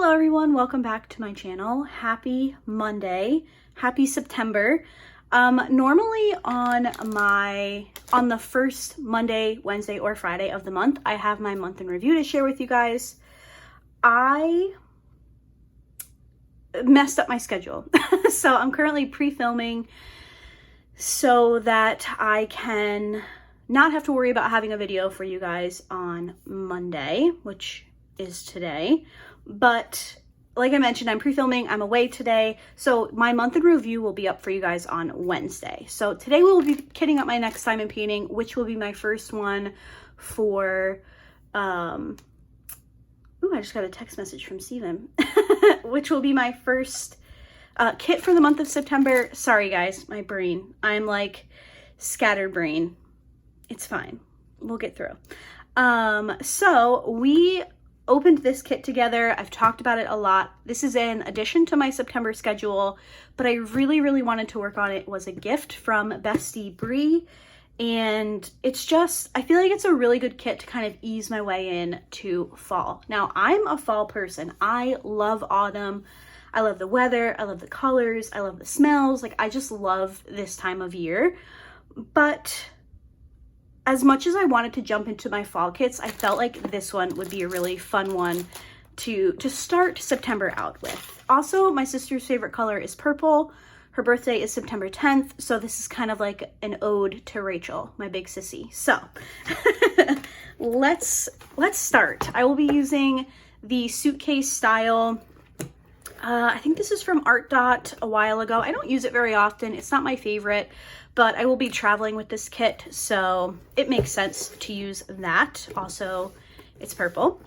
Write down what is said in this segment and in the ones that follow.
Hello everyone, welcome back to my channel. Happy Monday, happy September. Normally on the first Monday, Wednesday, or Friday of the month, I have my month in review to share with you guys. I messed up my schedule. So I'm currently pre-filming so that I can not have to worry about having a video for you guys on Monday, which is today. But like I mentioned, I'm pre-filming, I'm away today, so my month in review will be up for you guys on Wednesday. So today we'll be kitting up my next diamond painting, which will be my first one for, ooh, I just got a text message from Steven, which will be my first kit for the month of September. Sorry guys, my brain, I'm like scattered brain. It's fine, we'll get through. So we opened this kit together. I've talked about it a lot. This is in addition to my September schedule, but I really wanted to work on it. It was a gift from Bestie Bree, and it's just, I feel like it's a really good kit to kind of ease my way in to fall. Now, I'm a fall person. I love autumn. I love the weather. I love the colors. I love the smells. Like, I just love this time of year. But as much as I wanted to jump into my fall kits, I felt like this one would be a really fun one to start September out with. Also, my sister's favorite color is purple. Her birthday is September 10th, so this is kind of like an ode to Rachel, my big sissy. So let's start. I will be using the suitcase style. I think this is from ArtDot a while ago. I don't use it very often. It's not my favorite, but I will be traveling with this kit, so it makes sense to use that. Also, it's purple.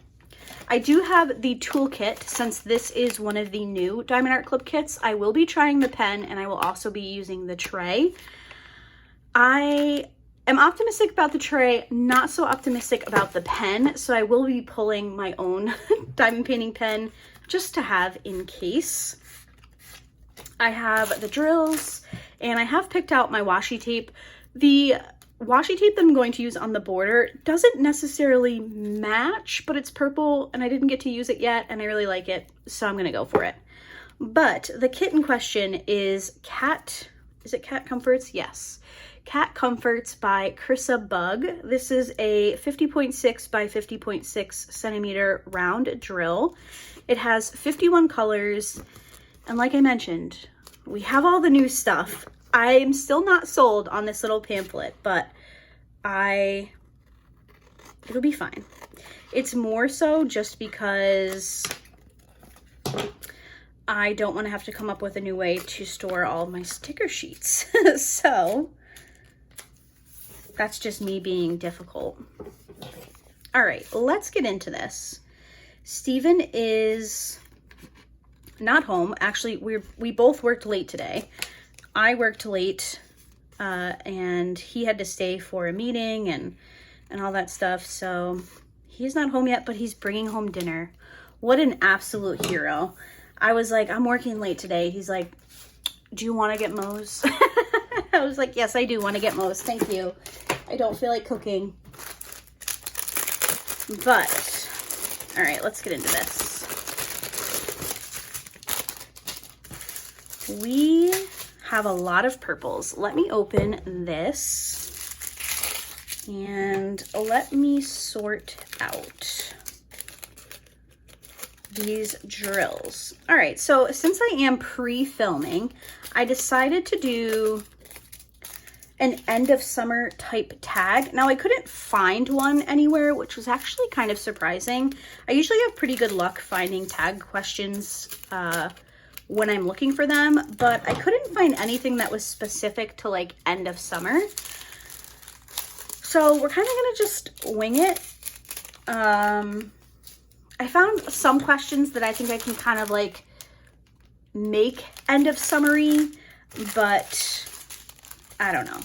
I do have the toolkit. Since this is one of the new Diamond Art Club kits, I will be trying the pen, and I will also be using the tray. I am optimistic about the tray, not so optimistic about the pen, so I will be pulling my own diamond painting pen just to have in case. I have the drills, and I have picked out my washi tape. The washi tape that I'm going to use on the border doesn't necessarily match, but it's purple and I didn't get to use it yet and I really like it, so I'm gonna go for it. But the kit in question is Cat Comforts? Yes. Cat Comforts by Chrissa Bug. This is a 50.6 by 50.6 centimeter round drill. It has 51 colors. And like I mentioned, we have all the new stuff. I'm still not sold on this little pamphlet, but it'll be fine. It's more so just because I don't want to have to come up with a new way to store all of my sticker sheets. So that's just me being difficult. All right, let's get into this. Steven is not home. Actually, we both worked late today. I worked late and he had to stay for a meeting and all that stuff, so he's not home yet, but he's bringing home dinner. What an absolute hero. I was like, I'm working late today. He's like, do you want to get Moe's? I was like, yes, I do want to get Moe's, thank you. I don't feel like cooking. But all right, let's get into this. We have a lot of purples. Let me open this and let me sort out these drills. All right, so since I am pre-filming, I decided to do an end of summer type tag. Now I couldn't find one anywhere, which was actually kind of surprising. I usually have pretty good luck finding tag questions when I'm looking for them, but I couldn't find anything that was specific to like end of summer. So we're kind of gonna just wing it. I found some questions that I think I can kind of like make end of summery, but I don't know.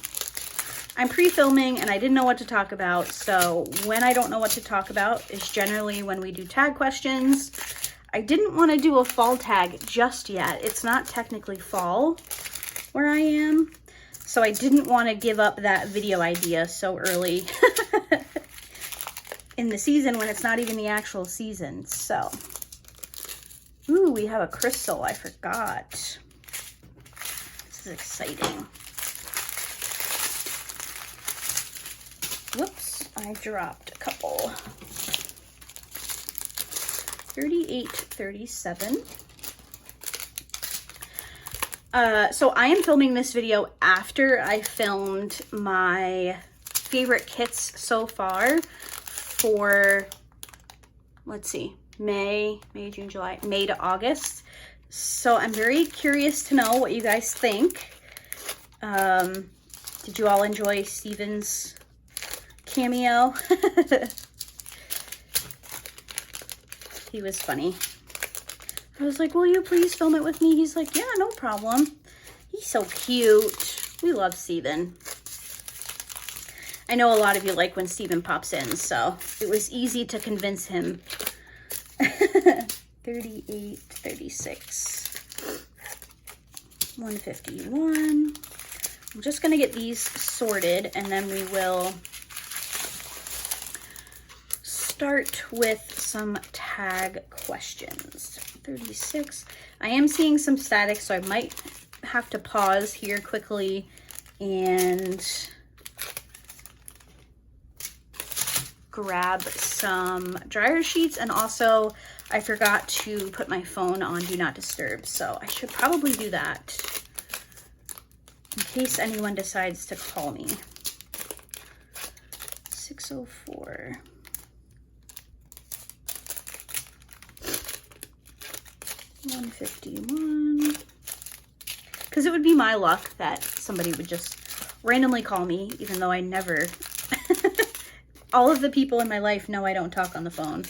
I'm pre-filming and I didn't know what to talk about, so when I don't know what to talk about is generally when we do tag questions. I didn't want to do a fall tag just yet. It's not technically fall where I am, so I didn't want to give up that video idea so early in the season when it's not even the actual season. So Ooh, we have a crystal. I forgot. This is exciting. Whoops, I dropped a couple. 38, 37. So I am filming this video after I filmed my favorite kits so far for, let's see, May, June, July, May to August. So I'm very curious to know what you guys think. Did you all enjoy Steven's cameo? He was funny. I was like, will you please film it with me? He's like, yeah, no problem. He's so cute. We love Steven. I know a lot of you like when Steven pops in, so it was easy to convince him. 38, 36, 151. I'm just gonna get these sorted and then we will start with some tag questions. 36. I am seeing some static, so I might have to pause here quickly and grab some dryer sheets. And also I forgot to put my phone on Do Not Disturb, so I should probably do that in case anyone decides to call me. 604. $151. Because it would be my luck that somebody would just randomly call me, even though I never. All of the people in my life know I don't talk on the phone,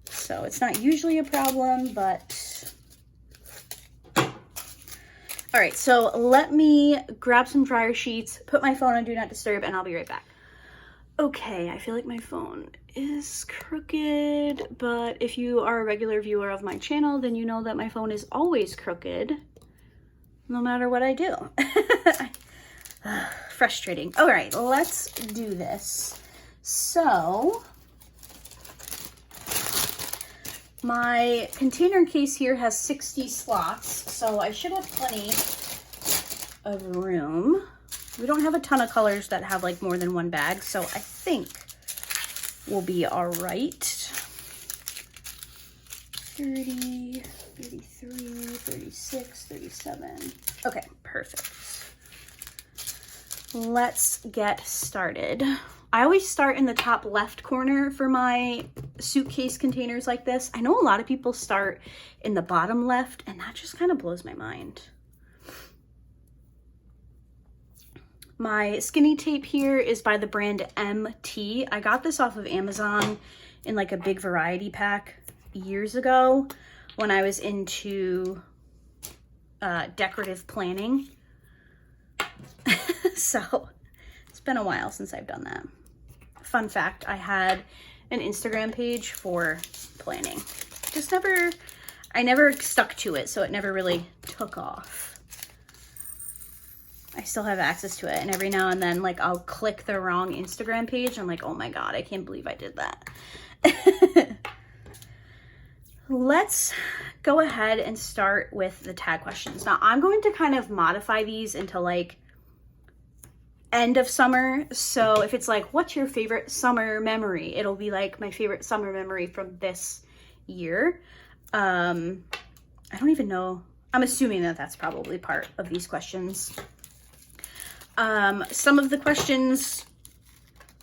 so it's not usually a problem. But all right, so let me grab some dryer sheets, put my phone on Do Not Disturb, and I'll be right back. Okay, I feel like my phone is crooked, but if you are a regular viewer of my channel, then you know that my phone is always crooked, no matter what I do. Frustrating. All right, let's do this. So, my container case here has 60 slots, so I should have plenty of room. We don't have a ton of colors that have like more than one bag, so I think we'll be all right. 30, 33, 36, 37. Okay, perfect. Let's get started. I always start in the top left corner for my suitcase containers like this. I know a lot of people start in the bottom left, and that just kind of blows my mind. My skinny tape here is by the brand MT. I got this off of Amazon in like a big variety pack years ago when I was into decorative planning. So it's been a while since I've done that. Fun fact, I had an Instagram page for planning. I never stuck to it, so it never really took off. I still have access to it, and every now and then, like, I'll click the wrong Instagram page. I'm like, oh my God, I can't believe I did that. Let's go ahead and start with the tag questions. Now, I'm going to kind of modify these into like end of summer. So if it's like, what's your favorite summer memory? It'll be like my favorite summer memory from this year. I don't even know. I'm assuming that that's probably part of these questions. Some of the questions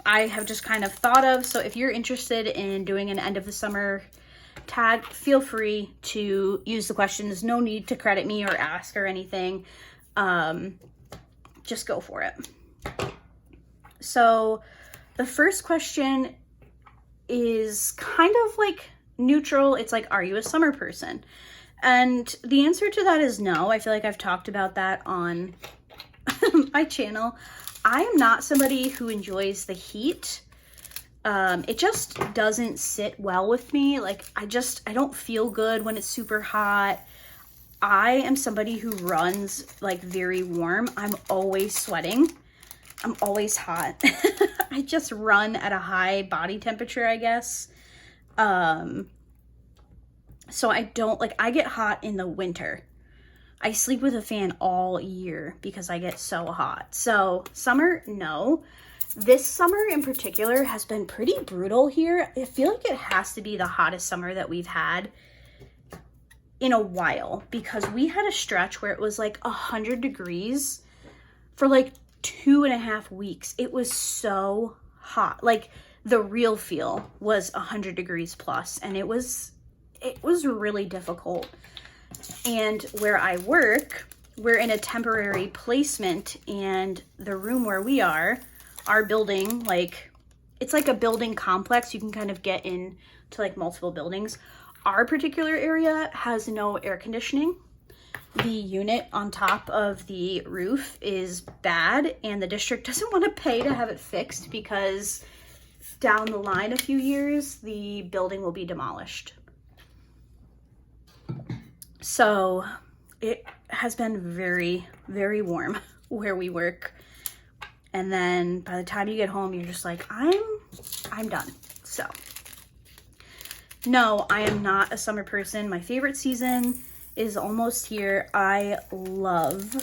I have just kind of thought of. So if you're interested in doing an end of the summer tag, feel free to use the questions. No need to credit me or ask or anything. Just go for it. So the first question is kind of like neutral. It's like, are you a summer person? And the answer to that is no. I feel like I've talked about that on my channel. I am not somebody who enjoys the heat. It just doesn't sit well with me. Like, I don't feel good when it's super hot. I am somebody who runs like very warm. I'm always sweating. I'm always hot. I just run at a high body temperature, I guess. So I don't, like, I get hot in the winter. I sleep with a fan all year because I get so hot. So summer, no. This summer in particular has been pretty brutal here. I feel like it has to be the hottest summer that we've had in a while, because we had a stretch where it was like 100 degrees for like 2.5 weeks. It was so hot. Like, the real feel was 100 degrees plus, and it was really difficult. And where I work, we're in a temporary placement, and the room where we are, our building, like, it's like a building complex. You can kind of get in to like multiple buildings. Our particular area has no air conditioning. The unit on top of the roof is bad, and the district doesn't want to pay to have it fixed because down the line a few years, the building will be demolished. So it has been very, very warm where we work. And then by the time you get home, you're just like, I'm done. So no, I am not a summer person. My favorite season is almost here. I love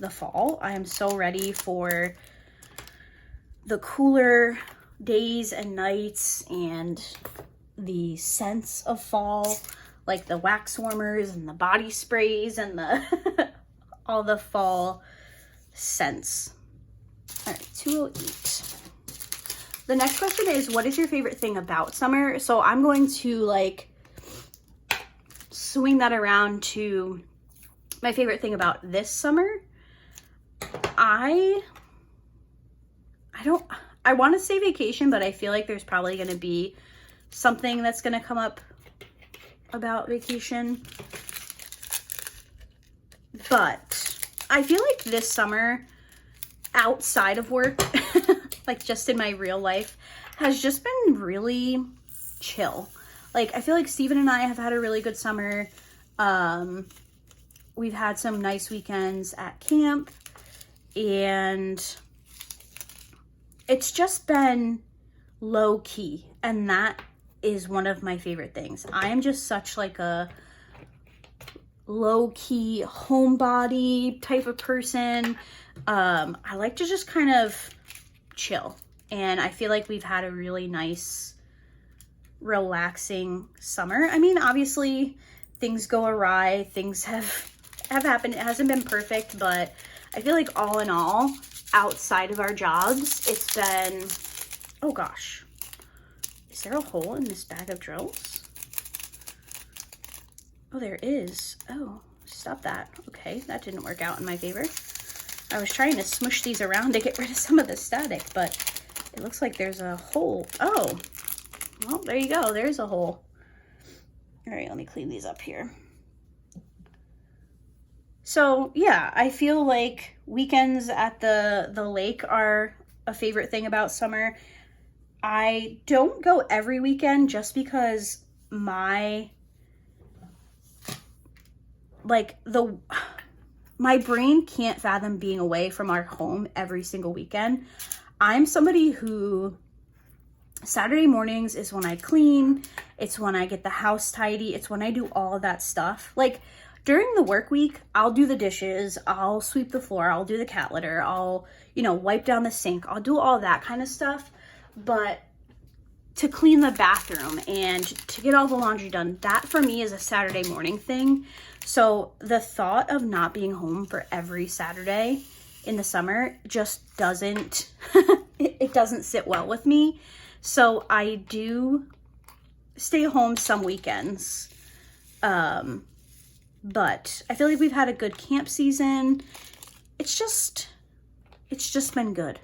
the fall. I am so ready for the cooler days and nights and the scents of fall, like the wax warmers and the body sprays and the all the fall scents. All right, 208. The next question is, what is your favorite thing about summer? So I'm going to like swing that around to my favorite thing about this summer. I want to say vacation, but I feel like there's probably going to be something that's going to come up about vacation. But I feel like this summer, outside of work, like just in my real life, has just been really chill. Like, I feel like Steven and I have had a really good summer. We've had some nice weekends at camp, and it's just been low key, and that is one of my favorite things. I am just such like a low key homebody type of person. I like to just kind of chill, and I feel like we've had a really nice, relaxing summer. I mean, obviously things go awry, things have happened. It hasn't been perfect, but I feel like all in all, outside of our jobs, it's been, oh gosh, is there a hole in this bag of drills? Oh, there is. Oh, stop that. Okay, that didn't work out in my favor. I was trying to smush these around to get rid of some of the static, but it looks like there's a hole. Oh, well, there you go. There's a hole. All right, let me clean these up here. So yeah, I feel like weekends at the lake are a favorite thing about summer. I don't go every weekend just because my brain can't fathom being away from our home every single weekend. I'm somebody who Saturday mornings is when I clean. It's when I get the house tidy. It's when I do all of that stuff. Like, during the work week, I'll do the dishes, I'll sweep the floor, I'll do the cat litter, I'll, wipe down the sink, I'll do all that kind of stuff. But to clean the bathroom and to get all the laundry done, that for me is a Saturday morning thing. So the thought of not being home for every Saturday in the summer just doesn't, it doesn't sit well with me. So I do stay home some weekends. But I feel like we've had a good camp season. It's just been good.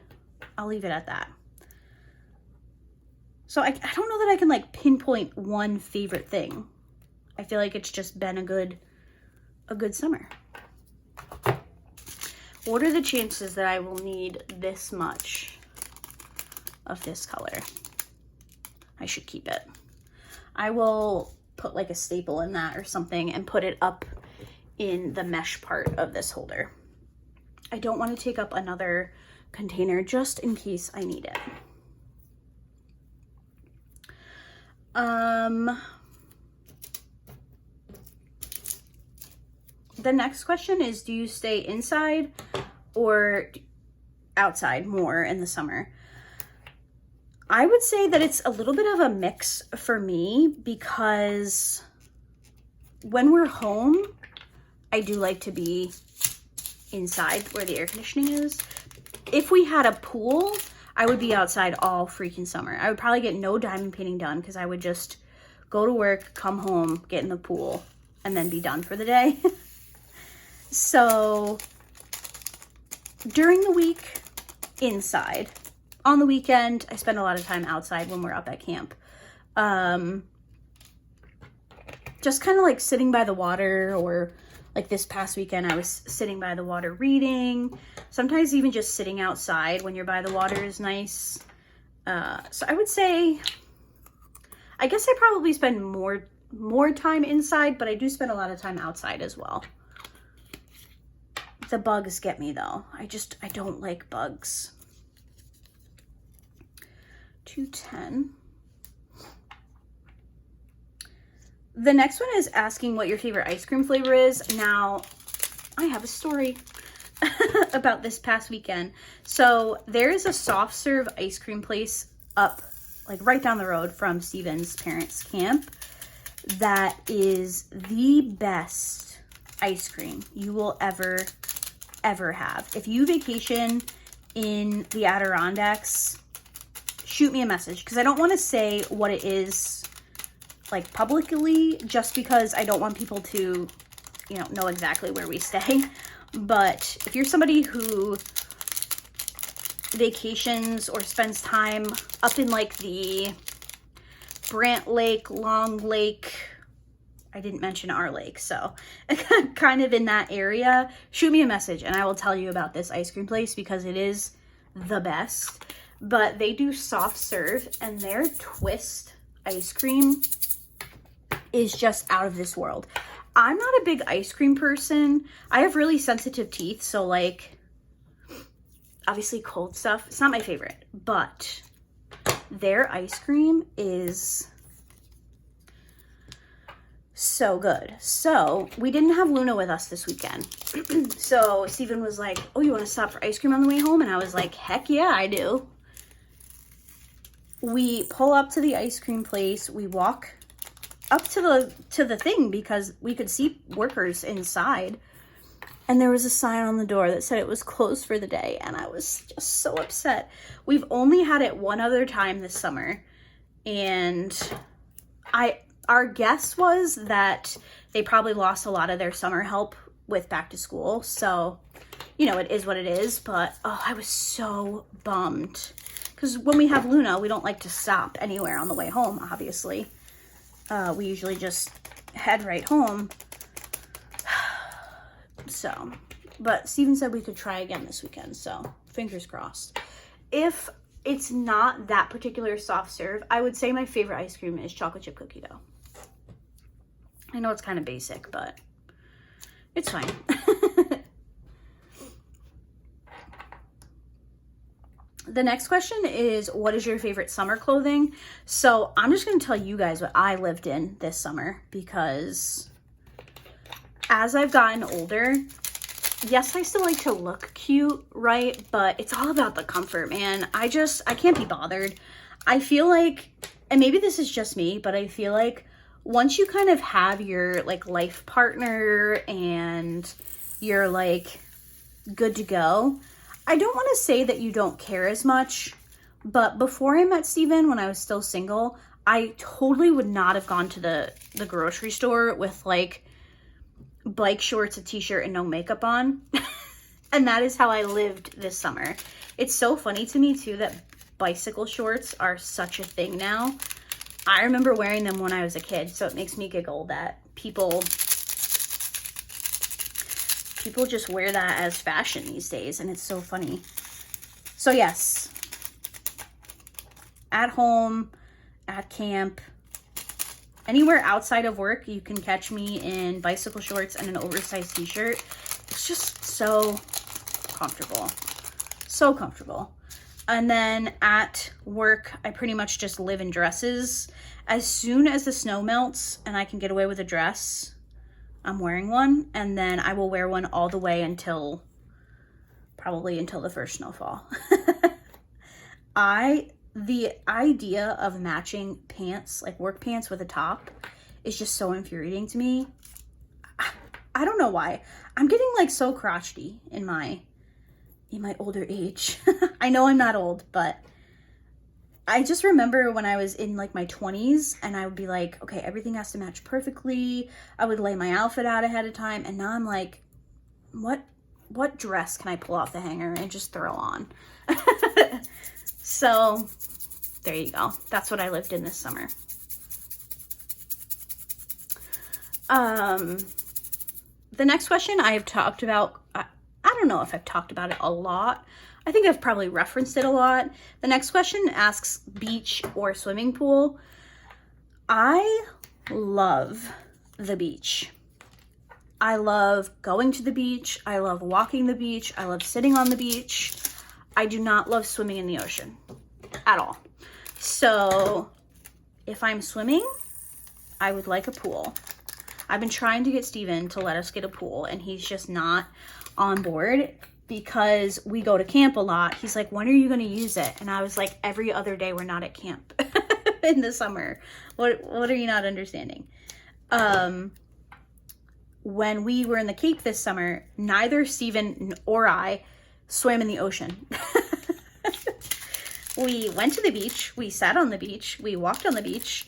I'll leave it at that. So I don't know that I can like pinpoint one favorite thing. I feel like it's just been a good summer. What are the chances that I will need this much of this color? I should keep it. I will put like a staple in that or something and put it up in the mesh part of this holder. I don't want to take up another container just in case I need it. the next question is, do you stay inside or outside more in the summer? I would say that it's a little bit of a mix for me, because when we're home, I do like to be inside where the air conditioning is. If we had a pool, I would be outside all freaking summer. I would probably get no diamond painting done because I would just go to work, come home, get in the pool, and then be done for the day. So during the week, inside. On the weekend, I spend a lot of time outside when we're up at camp. Just kind of like sitting by the water, or like this past weekend, I was sitting by the water reading. Sometimes even just sitting outside when you're by the water is nice. So I would say, I guess I probably spend more time inside, but I do spend a lot of time outside as well. The bugs get me though. I don't like bugs. 210. The next one is asking what your favorite ice cream flavor is. Now, I have a story about this past weekend. So there is a soft serve ice cream place up, like right down the road from Steven's parents' camp, that is the best ice cream you will ever have. If you vacation in the Adirondacks, shoot me a message, because I don't want to say what it is like publicly, just because I don't want people to, you know exactly where we stay. But if you're somebody who vacations or spends time up in like the Brant Lake, Long Lake, I didn't mention our lake, so kind of in that area, shoot me a message and I will tell you about this ice cream place, because it is the best. But they do soft serve, and their twist ice cream is just out of this world. I'm not a big ice cream person. I have really sensitive teeth, so like, obviously cold stuff, it's not my favorite, but their ice cream is so good. So we didn't have Luna with us this weekend. So Steven was like, oh, you want to stop for ice cream on the way home? And I was like, heck yeah, I do. We pull up to the ice cream place. We walk up to the thing because we could see workers inside. And there was a sign on the door that said it was closed for the day. And I was just so upset. We've only had it one other time this summer. And our guess was that they probably lost a lot of their summer help with back to school. So, you know, it is what it is. But, oh, I was so bummed. Because when we have Luna, we don't like to stop anywhere on the way home, obviously. We usually just head right home. So, but Steven said we could try again this weekend, so fingers crossed. If it's not that particular soft serve, I would say my favorite ice cream is chocolate chip cookie dough. I know it's kind of basic, but it's fine. The next question is, what is your favorite summer clothing? So I'm just going to tell you guys what I lived in this summer, because as I've gotten older, yes, I still like to look cute, right? But it's all about the comfort, man. I can't be bothered. I feel like, and maybe this is just me, but I feel like once you kind of have your like life partner and you're like good to go, I don't want to say that you don't care as much, but before I met Steven, when I was still single, I totally would not have gone to the grocery store with like bike shorts, a t-shirt, and no makeup on. And that is how I lived this summer. It's so funny to me too that bicycle shorts are such a thing now. I remember wearing them when I was a kid, so it makes me giggle that people just wear that as fashion these days, and it's so funny. So yes, at home, at camp, anywhere outside of work, you can catch me in bicycle shorts and an oversized t-shirt. It's just so comfortable. So comfortable. And then at work, I pretty much just live in dresses. As soon as the snow melts and I can get away with a dress, I'm wearing one, and then I will wear one all the way until, probably until the first snowfall. The idea of matching pants, like work pants with a top, is just so infuriating to me. I don't know why. I'm getting like so crotchety in my older age. I know I'm not old, but I just remember when I was in like my 20s and I would be like, okay, everything has to match perfectly. I would lay my outfit out ahead of time, and now I'm like, what dress can I pull off the hanger and just throw on? So there you go. That's what I lived in this summer. The next question I have talked about, I don't know if I've talked about it a lot. I think I've probably referenced it a lot. The next question asks beach or swimming pool. I love the beach. I love going to the beach. I love walking the beach. I love sitting on the beach. I do not love swimming in the ocean at all. So if I'm swimming, I would like a pool. I've been trying to get Steven to let us get a pool, and he's just not on board because we go to camp a lot. He's like, when are you going to use it? And I was like, every other day we're not at camp in the summer. What are you not understanding? When we were in the Cape this summer, neither Steven or I swam in the ocean. We went to the beach, we sat on the beach, we walked on the beach,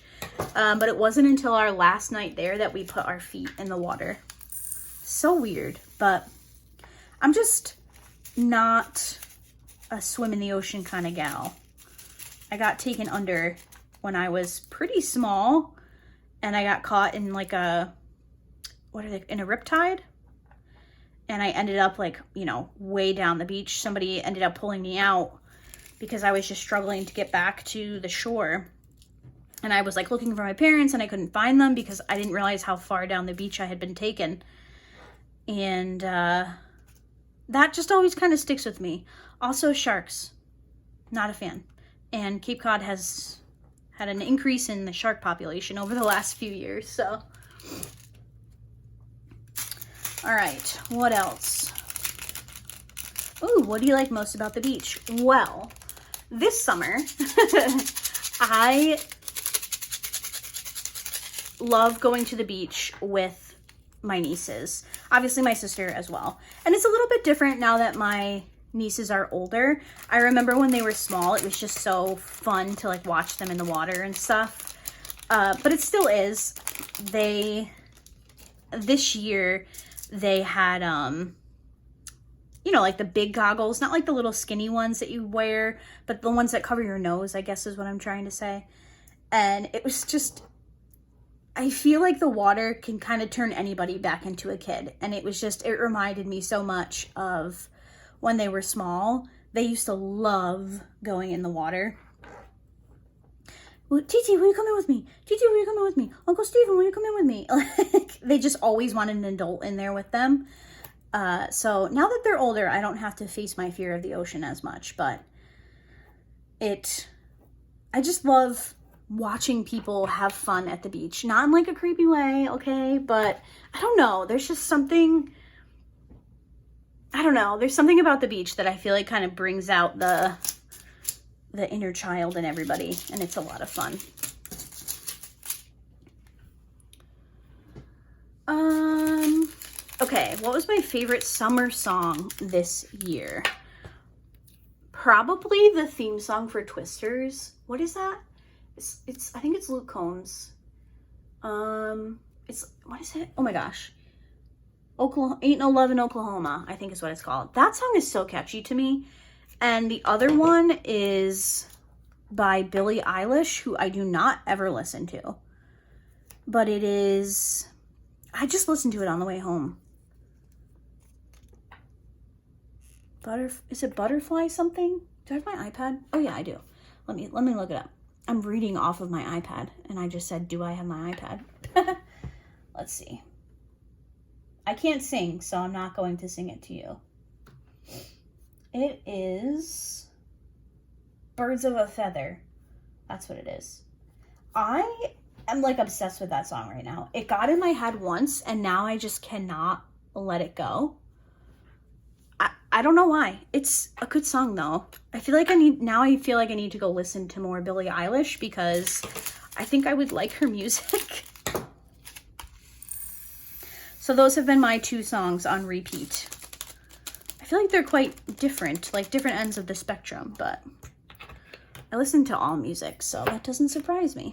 but it wasn't until our last night there that we put our feet in the water. So weird, but I'm just not a swim in the ocean kind of gal. I got taken under when I was pretty small, and I got caught in like a, in a riptide. And I ended up like, you know, way down the beach. Somebody ended up pulling me out because I was just struggling to get back to the shore. And I was like looking for my parents and I couldn't find them because I didn't realize how far down the beach I had been taken. And that just always kind of sticks with me. Also sharks, not a fan. And Cape Cod has had an increase in the shark population over the last few years, so. All right, what else? Ooh, what do you like most about the beach? Well, this summer, I love going to the beach with my nieces. Obviously my sister as well. And it's a little bit different now that my nieces are older. I remember when they were small, it was just so fun to like watch them in the water and stuff. But it still is. This year, they had, you know, like the big goggles, not like the little skinny ones that you wear, but the ones that cover your nose, I guess is what I'm trying to say. And it was just, I feel like the water can kind of turn anybody back into a kid. And it was just, it reminded me so much of when they were small. They used to love going in the water. Titi, will you come in with me? Titi, will you come in with me? Uncle Steven, will you come in with me? Like, they just always wanted an adult in there with them. So now that they're older, I don't have to face my fear of the ocean as much, but I just love watching people have fun at the beach. Not in like a creepy way, okay? But I don't know. There's just something, I don't know. There's something about the beach that I feel like kind of brings out the inner child in everybody, and it's a lot of fun. Okay, what was my favorite summer song this year? Probably the theme song for Twisters. What is that? It's I think it's Luke Combs. It's, what is it? Oh my gosh. Oklahoma, Ain't No Love in Oklahoma, I think is what it's called. That song is so catchy to me. And the other one is by Billie Eilish, who I do not ever listen to. But it is, I just listened to it on the way home. Is it Butterfly something? Do I have my iPad? Oh yeah, I do. Let me look it up. I'm reading off of my iPad and I just said, do I have my iPad? Let's see. I can't sing, so I'm not going to sing it to you. It is Birds of a Feather. That's what it is. I I'm like obsessed with that song right now. It got in my head once and now I just cannot let it go. I don't know why. It's a good song though. I feel like I need to go listen to more Billie Eilish because I think I would like her music. So those have been my 2 songs on repeat. I feel like they're quite different, like different ends of the spectrum, but I listen to all music, so that doesn't surprise me.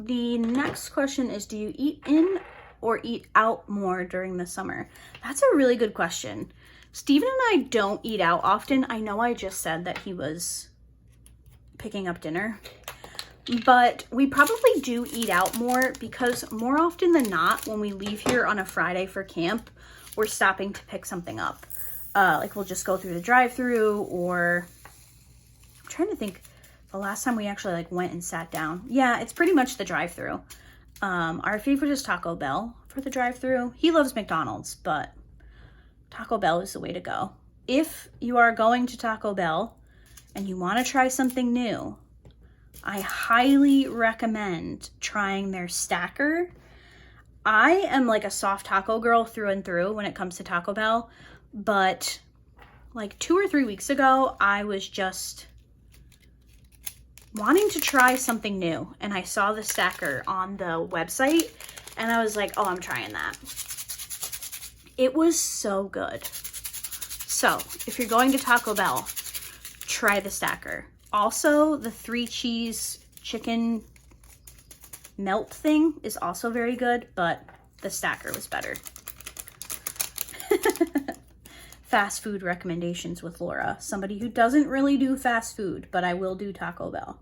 The next question is, do you eat in or eat out more during the summer? That's a really good question. Steven and I don't eat out often. I know I just said that he was picking up dinner, but we probably do eat out more because more often than not, when we leave here on a Friday for camp, we're stopping to pick something up. Like we'll just go through the drive-thru, or I'm trying to think the last time we actually like went and sat down. Yeah, it's pretty much the drive-thru. Our favorite is Taco Bell for the drive-thru. He loves McDonald's, but Taco Bell is the way to go. If you are going to Taco Bell and you want to try something new, I highly recommend trying their stacker. I am like a soft taco girl through and through when it comes to Taco Bell, but like 2 or 3 weeks ago, I was just wanting to try something new, and I saw the stacker on the website and I was like, oh, I'm trying that. It was so good. So if you're going to Taco Bell, try the stacker. Also, the 3 cheese chicken melt thing is also very good, but the stacker was better. Fast food recommendations with Laura. Somebody who doesn't really do fast food, but I will do Taco Bell.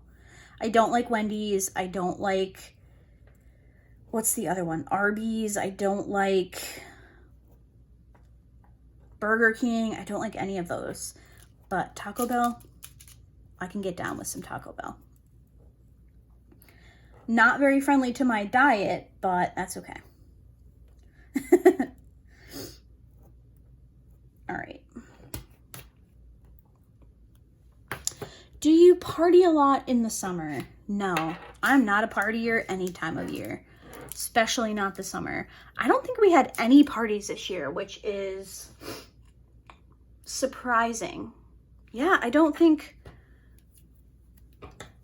I don't like Wendy's. I don't like, what's the other one? Arby's. I don't like Burger King. I don't like any of those. But Taco Bell, I can get down with some Taco Bell. Not very friendly to my diet, but that's okay. All right. Do you party a lot in the summer? No, I'm not a partier any time of year, especially not the summer. I don't think we had any parties this year, which is surprising. Yeah, I don't think.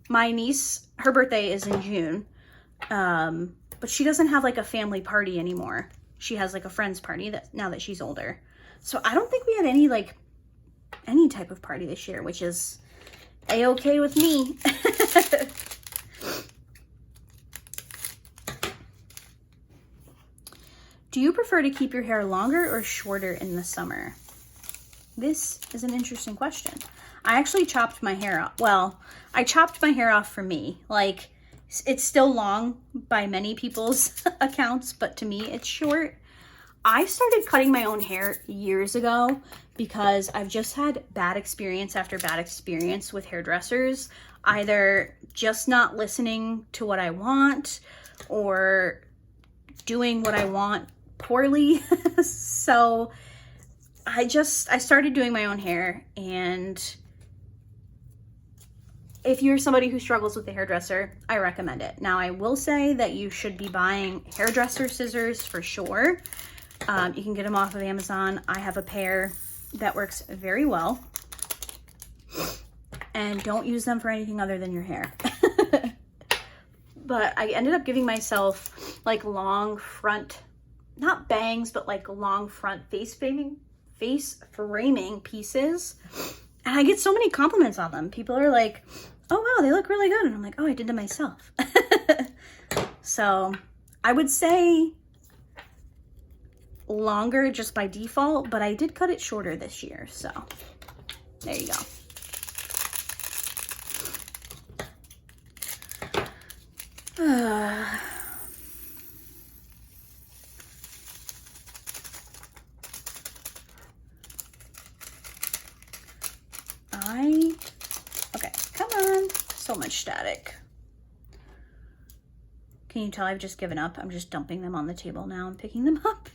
My niece, her birthday is in June, but she doesn't have like a family party anymore. She has like a friend's party now that she's older. So I don't think we had any type of party this year, which is a-okay with me. Do you prefer to keep your hair longer or shorter in the summer? This is an interesting question. I actually chopped my hair off. Well, I chopped my hair off for me. Like, it's still long by many people's accounts, but to me, it's short. I started cutting my own hair years ago because I've just had bad experience after bad experience with hairdressers, either just not listening to what I want or doing what I want poorly. So I started doing my own hair, and if you're somebody who struggles with a hairdresser, I recommend it. Now, I will say that you should be buying hairdresser scissors for sure. You can get them off of Amazon. I have a pair that works very well. And don't use them for anything other than your hair. But I ended up giving myself like long front, not bangs, but like long front face framing pieces. And I get so many compliments on them. People are like, oh wow, they look really good. And I'm like, oh, I did them myself. So I would say longer just by default, but I did cut it shorter this year. So there you go. Okay, come on. So much static. Can you tell I've just given up? I'm just dumping them on the table now and picking them up.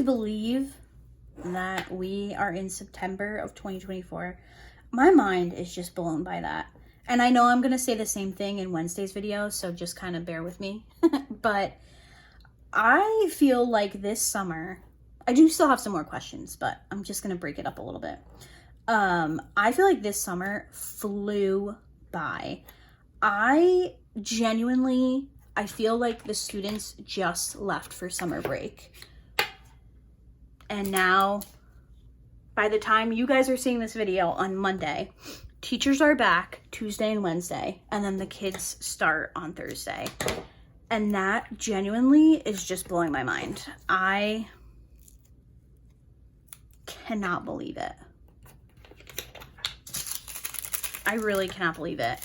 believe that we are in September of 2024? My mind is just blown by that. And I know I'm going to say the same thing in Wednesday's video, so just kind of bear with me. But I feel like this summer, I do still have some more questions, but I'm just going to break it up a little bit. I feel like this summer flew by. I feel like the students just left for summer break. And now, by the time you guys are seeing this video on Monday, teachers are back Tuesday and Wednesday, and then the kids start on Thursday. And that genuinely is just blowing my mind. I cannot believe it. I really cannot believe it.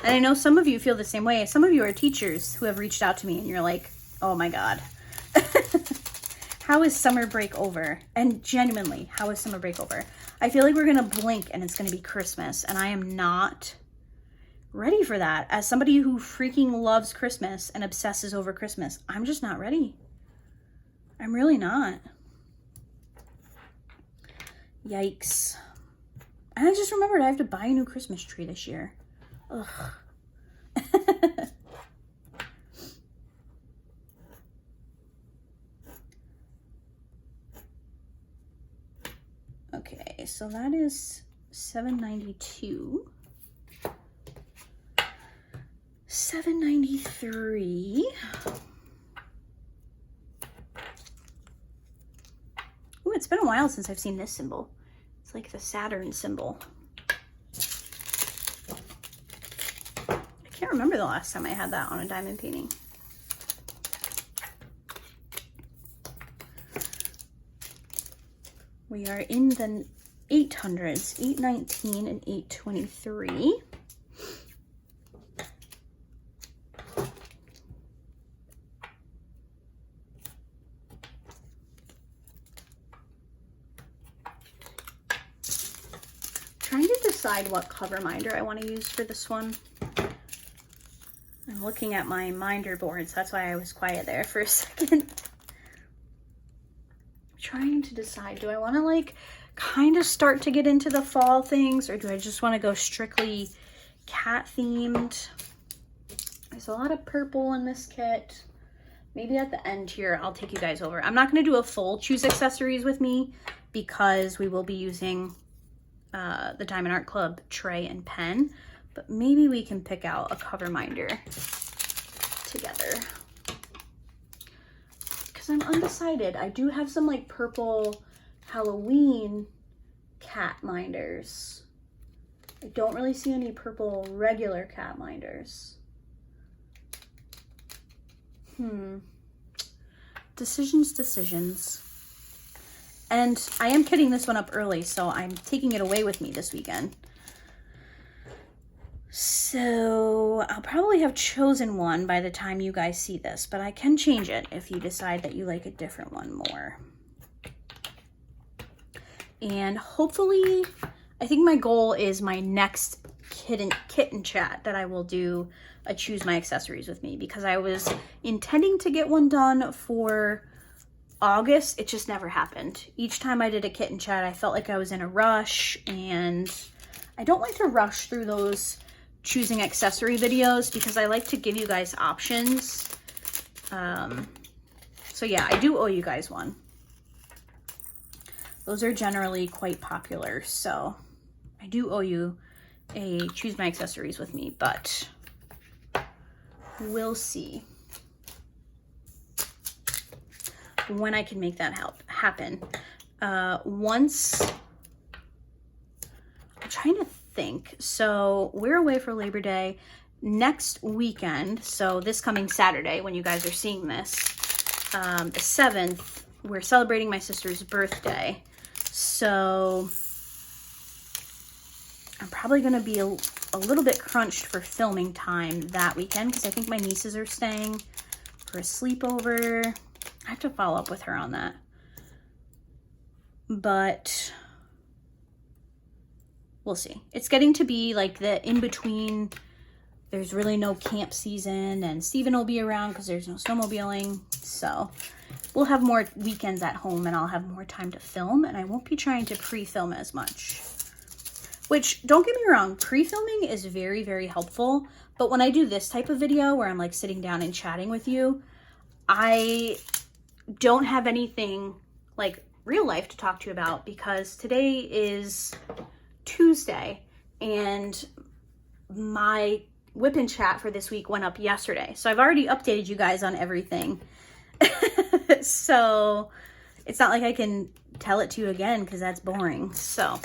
And I know some of you feel the same way. Some of you are teachers who have reached out to me and you're like, oh my God. How is summer break over? And genuinely, how is summer break over? I feel like we're gonna blink and it's gonna be Christmas, and I am not ready for that. As somebody who freaking loves Christmas and obsesses over Christmas, I'm just not ready. I'm really not. Yikes. And I just remembered I have to buy a new Christmas tree this year. Ugh. Okay, so that is $7.92. $7.93. Ooh, it's been a while since I've seen this symbol. It's like the Saturn symbol. I can't remember the last time I had that on a diamond painting. We are in the 800s, 819 and 823. Trying to decide what cover minder I want to use for this one. I'm looking at my minder boards. That's why I was quiet there for a second. Trying to decide, do I want to like kind of start to get into the fall things, or do I just want to go strictly cat themed? There's a lot of purple in this kit. Maybe at the end here I'll take you guys over. I'm not going to do a full choose accessories with me because we will be using the Diamond Art Club tray and pen, but maybe we can pick out a cover minder together. I'm undecided. I do have some like purple Halloween cat minders. I don't really see any purple regular cat minders. Decisions. And I am kitting this one up early, so I'm taking it away with me this weekend. So I'll probably have chosen one by the time you guys see this, but I can change it if you decide that you like a different one more. And hopefully, I think my goal is my next kitten chat that I will do a choose my accessories with me, because I was intending to get one done for August. It just never happened. Each time I did a kitten chat, I felt like I was in a rush, and I don't like to rush through those choosing accessory videos because I like to give you guys options. So yeah, I do owe you guys one. Those are generally quite popular, so I do owe you a choose my accessories with me, but we'll see when I can make that happen. Once, I'm trying to think. So we're away for Labor Day next weekend. So this coming Saturday, when you guys are seeing this, the 7th, we're celebrating my sister's birthday. So I'm probably going to be a little bit crunched for filming time that weekend because I think my nieces are staying for a sleepover. I have to follow up with her on that. But we'll see. It's getting to be like the in-between. There's really no camp season, and Steven will be around because there's no snowmobiling. So we'll have more weekends at home and I'll have more time to film, and I won't be trying to pre-film as much. Which, don't get me wrong, pre-filming is very, very helpful. But when I do this type of video where I'm like sitting down and chatting with you, I don't have anything like real life to talk to you about because today is Tuesday and my wipnchat for this week went up yesterday. So I've already updated you guys on everything. So it's not like I can tell it to you again because that's boring. So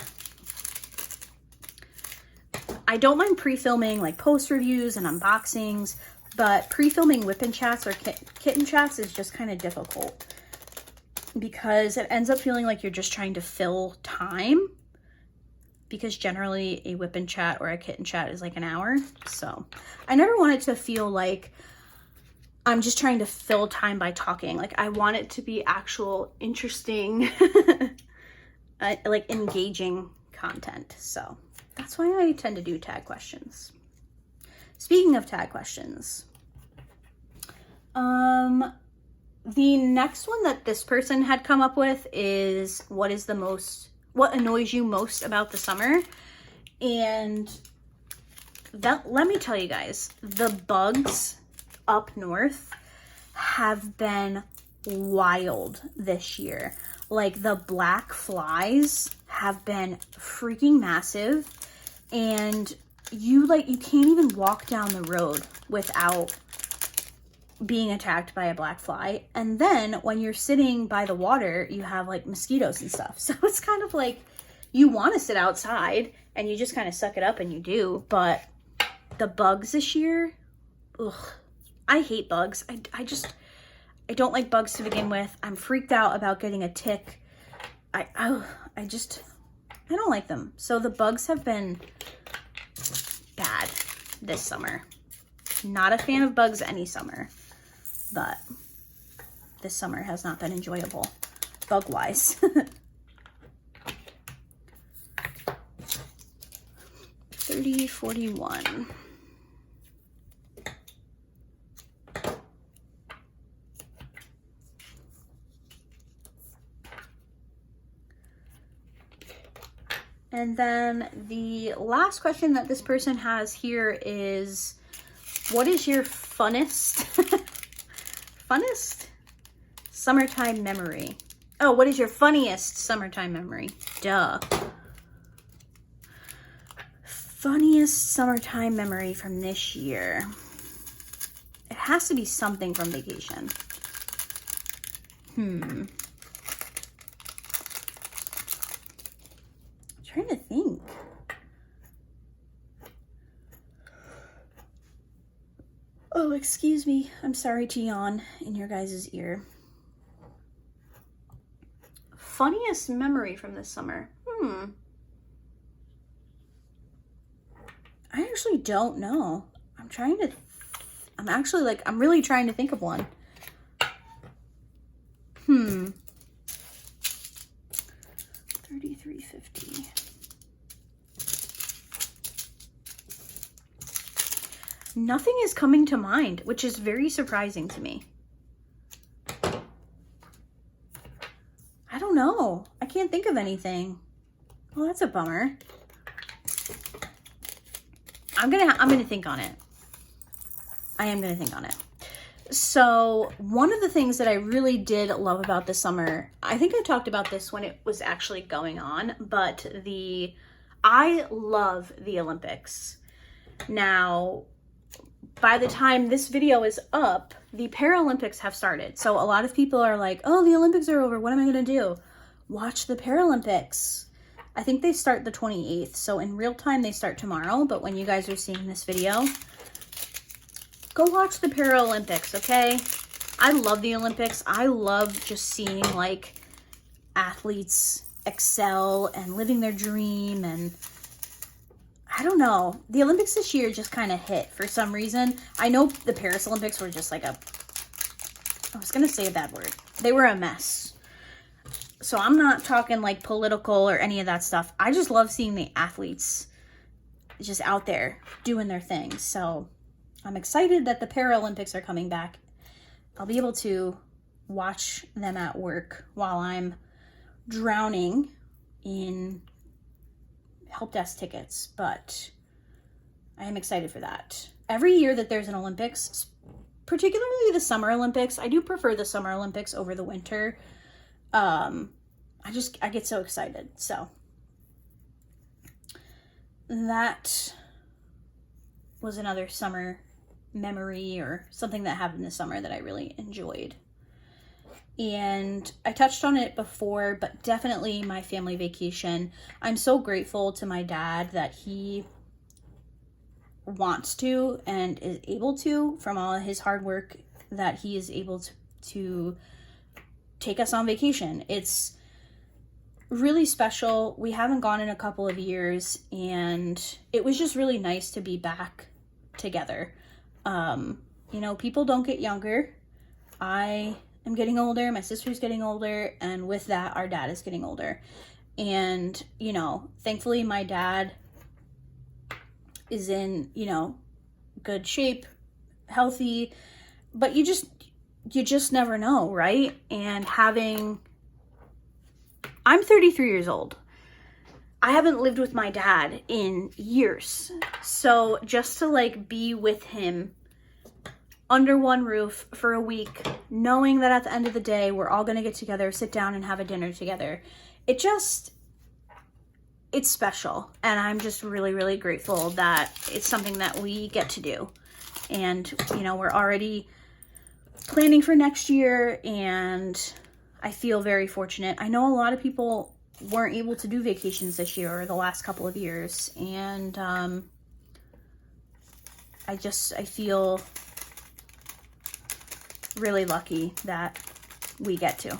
I don't mind pre-filming like post reviews and unboxings, but pre-filming wipnchats or kitten chats is just kind of difficult because it ends up feeling like you're just trying to fill time, because generally a wipnchat or a kitten chat is like an hour. So I never want it to feel like I'm just trying to fill time by talking. Like I want it to be actual interesting, like engaging content. So that's why I tend to do tag questions. Speaking of tag questions, the next one that this person had come up with is what annoys you most about the summer? And let me tell you guys, the bugs up north have been wild this year. Like the black flies have been freaking massive, and you can't even walk down the road without being attacked by a black fly. And then when you're sitting by the water, you have like mosquitoes and stuff. So it's kind of like you want to sit outside and you just kind of suck it up, and you do. But the bugs this year, ugh, I hate bugs. I don't like bugs to begin with. I'm freaked out about getting a tick. I don't like them. So the bugs have been bad this summer. Not a fan of bugs any summer, but this summer has not been enjoyable bug-wise. 3041. And then the last question that this person has here is, what is your funnest summertime memory? Oh, what is your funniest summertime memory? Duh. Funniest summertime memory from this year. It has to be something from vacation. Trying to think. Oh, excuse me. I'm sorry to yawn in your guys' ear. Funniest memory from this summer. I actually don't know. I'm really trying to think of one. 3350. Nothing is coming to mind, which is very surprising to me. I don't know. I can't think of anything. Well, that's a bummer. I'm gonna think on it. I am gonna think on it. So one of the things that I really did love about the summer, I think I talked about this when it was actually going on, but I love the Olympics. Now, by the time this video is up, the Paralympics have started. So a lot of people are like, oh, the Olympics are over. What am I going to do? Watch the Paralympics. I think they start the 28th. So in real time, they start tomorrow. But when you guys are seeing this video, go watch the Paralympics, okay? I love the Olympics. I love just seeing like athletes excel and living their dream, and I don't know. The Olympics this year just kind of hit for some reason. I know the Paris Olympics were just like I was going to say a bad word. They were a mess. So I'm not talking like political or any of that stuff. I just love seeing the athletes just out there doing their thing. So I'm excited that the Paralympics are coming back. I'll be able to watch them at work while I'm drowning in help desk tickets, but I am excited for that. Every year that there's an Olympics, particularly the Summer Olympics, I do prefer the Summer Olympics over the winter. I get so excited. So that was another summer memory or something that happened this summer that I really enjoyed. And I touched on it before, but definitely my family vacation. I'm so grateful to my dad that he wants to and is able to, from all his hard work, that he is able to take us on vacation. It's really special. We haven't gone in a couple of years, and it was just really nice to be back together. You know, people don't get younger. I am getting older, my sister's getting older, and with that, our dad is getting older. And, you know, thankfully my dad is in, you know, good shape, healthy, but you just never know, right? And I'm 33 years old. I haven't lived with my dad in years. So just to like be with him under one roof for a week, knowing that at the end of the day, we're all going to get together, sit down and have a dinner together. It's special. And I'm just really, really grateful that it's something that we get to do. And, you know, we're already planning for next year, and I feel very fortunate. I know a lot of people weren't able to do vacations this year or the last couple of years. And I feel really lucky that we get to.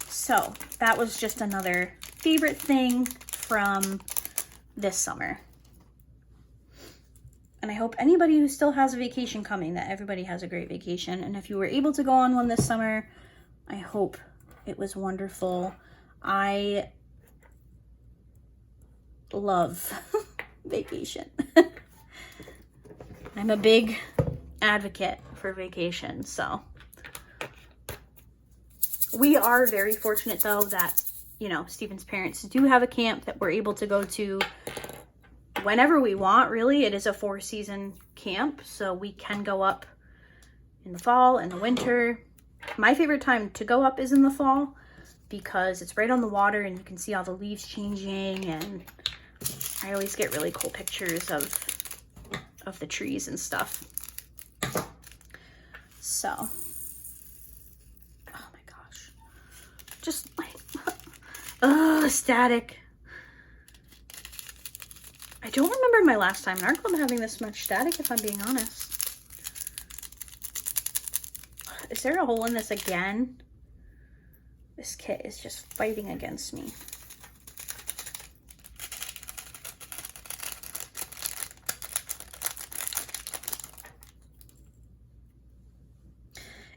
So that was just another favorite thing from this summer. And I hope anybody who still has a vacation coming, that everybody has a great vacation. And if you were able to go on one this summer, I hope it was wonderful. I love vacation. I'm a big advocate for vacation, so. We are very fortunate, though, that, you know, Stephen's parents do have a camp that we're able to go to whenever we want, really. It is a 4-season camp, so we can go up in the fall and the winter. My favorite time to go up is in the fall because it's right on the water and you can see all the leaves changing, and I always get really cool pictures of the trees and stuff. So, oh my gosh, just like, static. I don't remember my last time in art club having this much static, if I'm being honest. Is there a hole in this again? This kit is just fighting against me.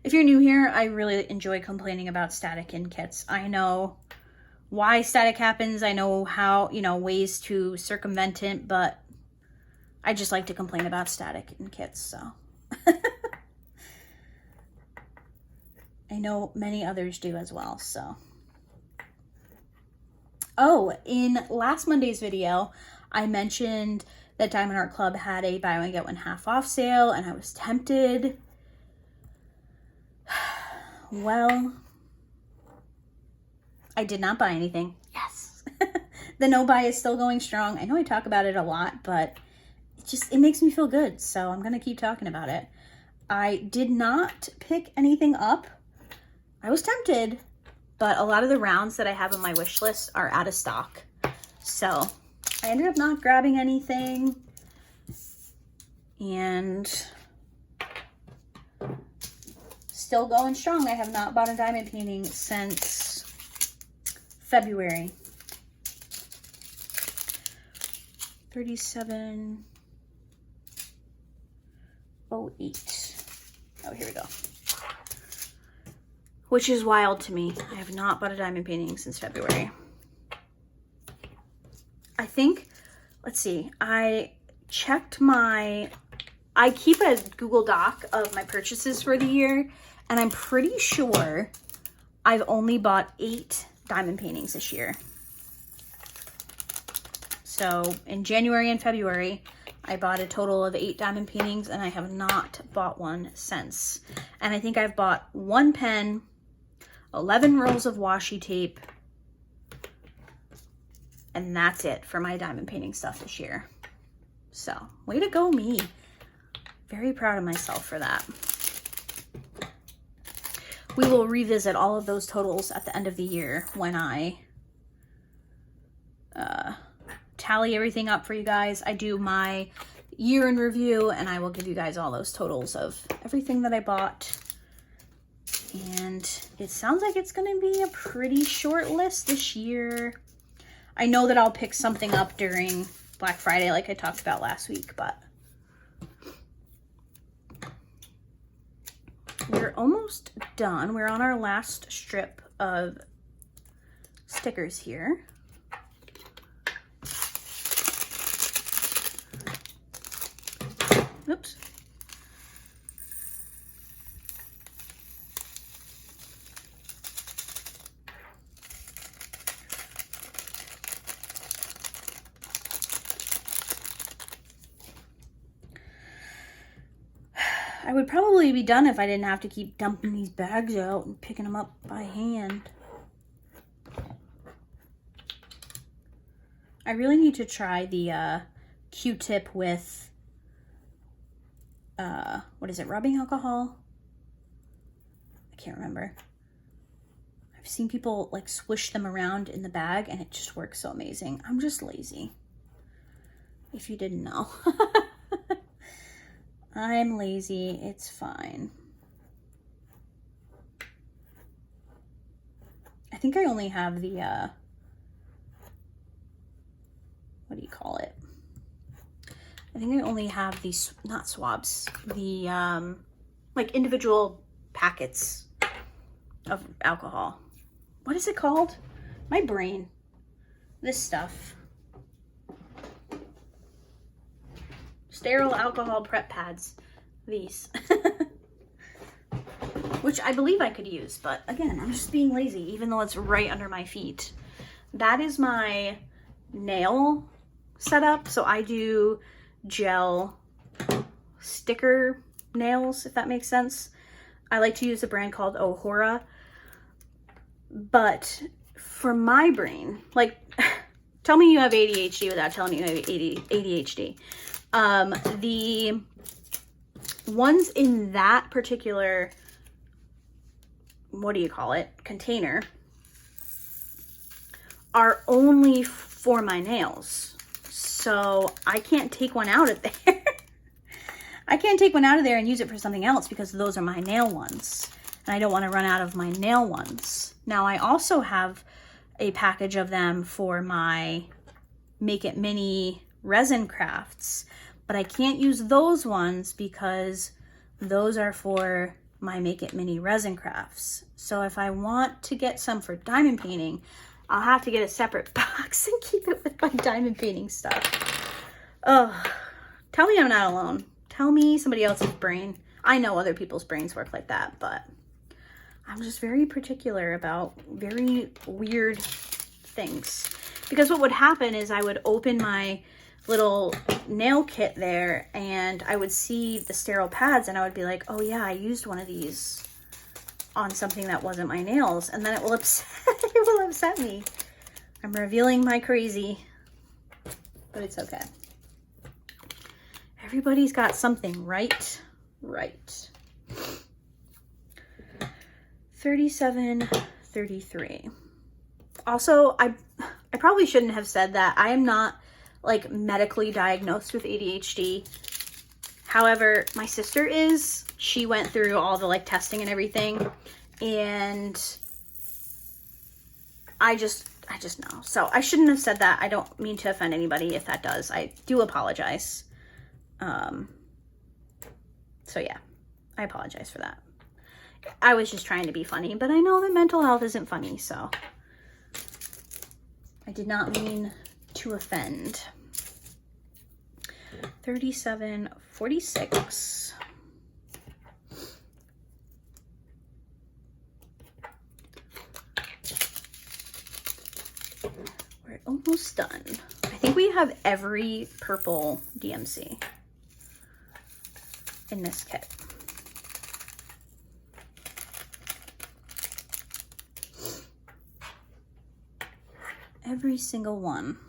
If you're new here, I really enjoy complaining about static in kits. I know why static happens. I know how, you know, ways to circumvent it, but I just like to complain about static in kits, so. I know many others do as well, so. Oh, in last Monday's video, I mentioned that Diamond Art Club had a buy one get one half off sale, and I was tempted. Well, I did not buy anything. Yes. The no buy is still going strong. I know I talk about it a lot, but it makes me feel good. So I'm going to keep talking about it. I did not pick anything up. I was tempted, but a lot of the rounds that I have on my wish list are out of stock. So I ended up not grabbing anything. And still going strong. I have not bought a diamond painting since February. 3708. Oh, here we go. Which is wild to me. I have not bought a diamond painting since February. I think, let's see, I checked my I keep a Google Doc of my purchases for the year, and I'm pretty sure I've only bought 8 diamond paintings this year. So in January and February, I bought a total of 8 diamond paintings, and I have not bought one since. And I think I've bought 1 pen, 11 rolls of washi tape, and that's it for my diamond painting stuff this year. So, way to go me. Very proud of myself for that. We will revisit all of those totals at the end of the year when I tally everything up for you guys. I do my year in review, and I will give you guys all those totals of everything that I bought. And it sounds like it's going to be a pretty short list this year. I know that I'll pick something up during Black Friday like I talked about last week, but we're almost done. We're on our last strip of stickers here. Oops. I would probably be done if I didn't have to keep dumping these bags out and picking them up by hand. I really need to try the Q-tip with, what is it, rubbing alcohol? I can't remember. I've seen people like swish them around in the bag, and it just works so amazing. I'm just lazy, if you didn't know. I'm lazy, it's fine. I think I only have the, what do you call it? I think I only have these, not swabs, the, like individual packets of alcohol. What is it called? My brain. This stuff. Sterile alcohol prep pads. These. Which I believe I could use, but again, I'm just being lazy, even though it's right under my feet. That is my nail setup. So I do gel sticker nails, if that makes sense. I like to use a brand called Ohora. But for my brain, like, tell me you have ADHD without telling me you have ADHD. The ones in that particular, what do you call it, container, are only for my nails. So I can't take one out of there. I can't take one out of there and use it for something else because those are my nail ones. And I don't want to run out of my nail ones. Now I also have a package of them for my Make It Mini resin crafts, but I can't use those ones because those are for my Make It Mini resin crafts. So if I want to get some for diamond painting, I'll have to get a separate box and keep it with my diamond painting stuff. Oh, tell me I'm not alone. Tell me somebody else's brain. I know other people's brains work like that, but I'm just very particular about very weird things. Because what would happen is I would open my little nail kit there and I would see the sterile pads and I would be like, oh yeah, I used one of these on something that wasn't my nails, and then it will upset me. I'm revealing my crazy, but it's okay. Everybody's got something, right? Right. 37, 33. Also, I probably shouldn't have said that. I am not like medically diagnosed with ADHD. However, my sister is. She went through all the like testing and everything, and I just know. So I shouldn't have said that. I don't mean to offend anybody if that does. I do apologize. So yeah, I apologize for that. I was just trying to be funny, but I know that mental health isn't funny, so I did not mean to offend. 37.46. We're almost done. I think we have every purple DMC in this kit. Every single one.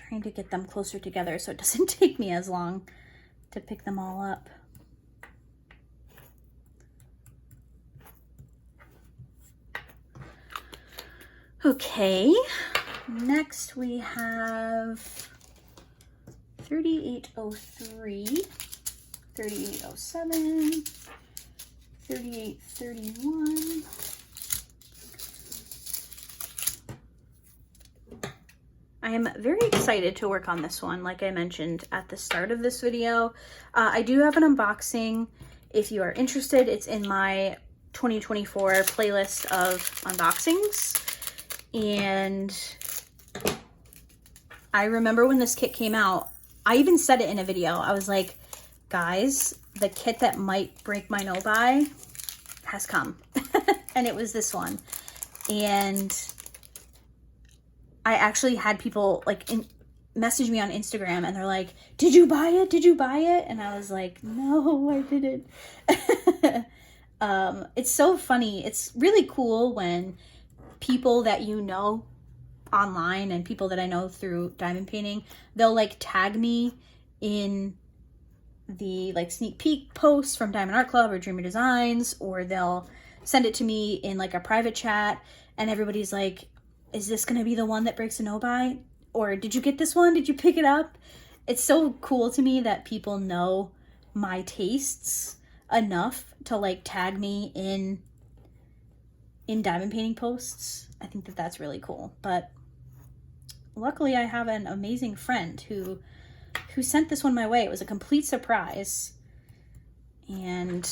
Trying to get them closer together so it doesn't take me as long to pick them all up. Okay, next we have 3803, 3807, 3831. I am very excited to work on this one, like I mentioned at the start of this video. I do have an unboxing. If you are interested, it's in my 2024 playlist of unboxings. And I remember when this kit came out, I even said it in a video. I was like, guys, the kit that might break my no buy has come. And it was this one. And I actually had people like message me on Instagram and they're like, did you buy it? Did you buy it? And I was like, no, I didn't. It's so funny. It's really cool when people that you know online and people that I know through diamond painting, they'll like tag me in the like sneak peek posts from Diamond Art Club or Dreamer Designs, or they'll send it to me in like a private chat and everybody's like, is this gonna be the one that breaks a no buy? Or did you get this one? Did you pick it up? It's so cool to me that people know my tastes enough to like tag me in diamond painting posts. I think that that's really cool. But luckily I have an amazing friend who sent this one my way. It was a complete surprise. And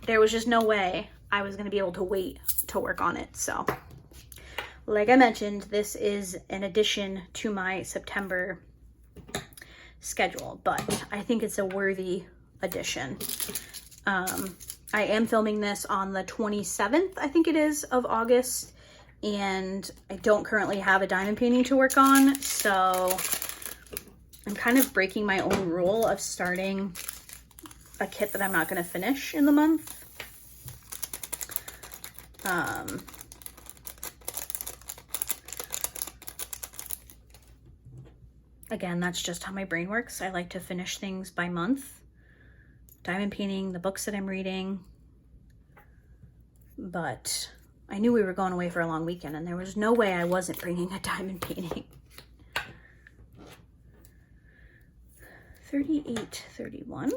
there was just no way I was going to be able to wait to work on it. So like I mentioned, this is an addition to my September schedule, but I think it's a worthy addition. I am filming this on the 27th, I think it is, of August, and I don't currently have a diamond painting to work on, so I'm kind of breaking my own rule of starting a kit that I'm not going to finish in the month. Again, that's just how my brain works. I like to finish things by month. Diamond painting, the books that I'm reading. But I knew we were going away for a long weekend and there was no way I wasn't bringing a diamond painting. 3831.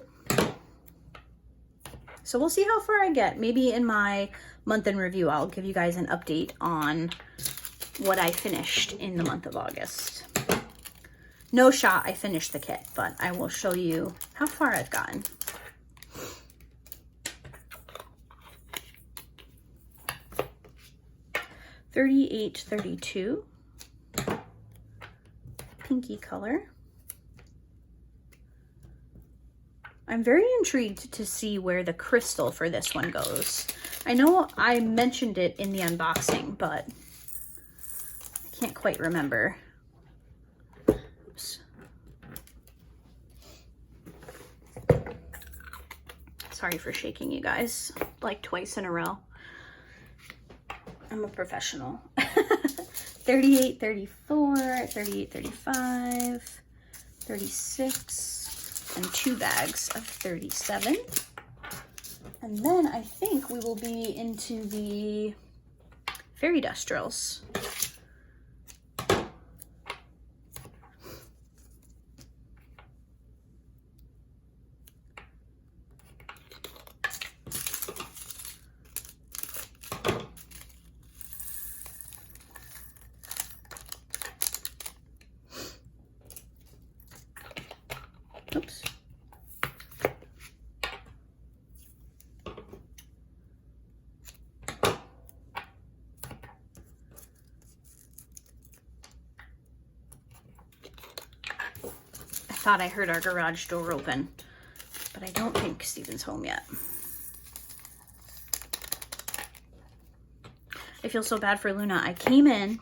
So we'll see how far I get. Maybe in my month in review, I'll give you guys an update on what I finished in the month of August. No shot I finished the kit, but I will show you how far I've gotten. $38.32, pinky color. I'm very intrigued to see where the crystal for this one goes. I know I mentioned it in the unboxing, but I can't quite remember. Oops. Sorry for shaking you guys like twice in a row. I'm a professional. 38, 34, 38, 35, 36, and 2 bags of 37. And then I think we will be into the fairy dust drills. Oops. thought I heard our garage door open, but I don't think Steven's home yet. I feel so bad for Luna. I came in,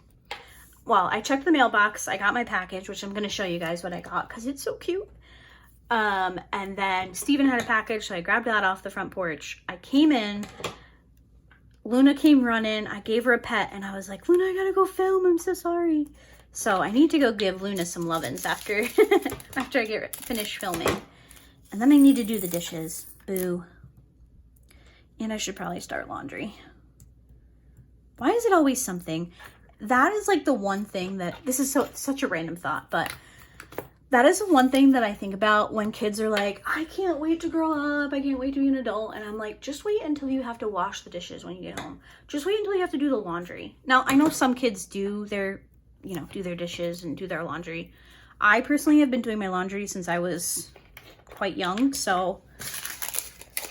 well, I checked the mailbox. I got my package, which I'm going to show you guys what I got because it's so cute. And then Steven had a package, so I grabbed that off the front porch. I came in, Luna came running, I gave her a pet, and I was like, Luna, I gotta go film, I'm so sorry. So I need to go give Luna some lovin's after, after I get finished filming. And then I need to do the dishes, boo. And I should probably start laundry. Why is it always something? That is like the one thing that, this is such a random thought, but that is the one thing that I think about when kids are like, I can't wait to grow up. I can't wait to be an adult. And I'm like, just wait until you have to wash the dishes when you get home. Just wait until you have to do the laundry. Now, I know some kids do their, you know, do their dishes and do their laundry. I personally have been doing my laundry since I was quite young. So,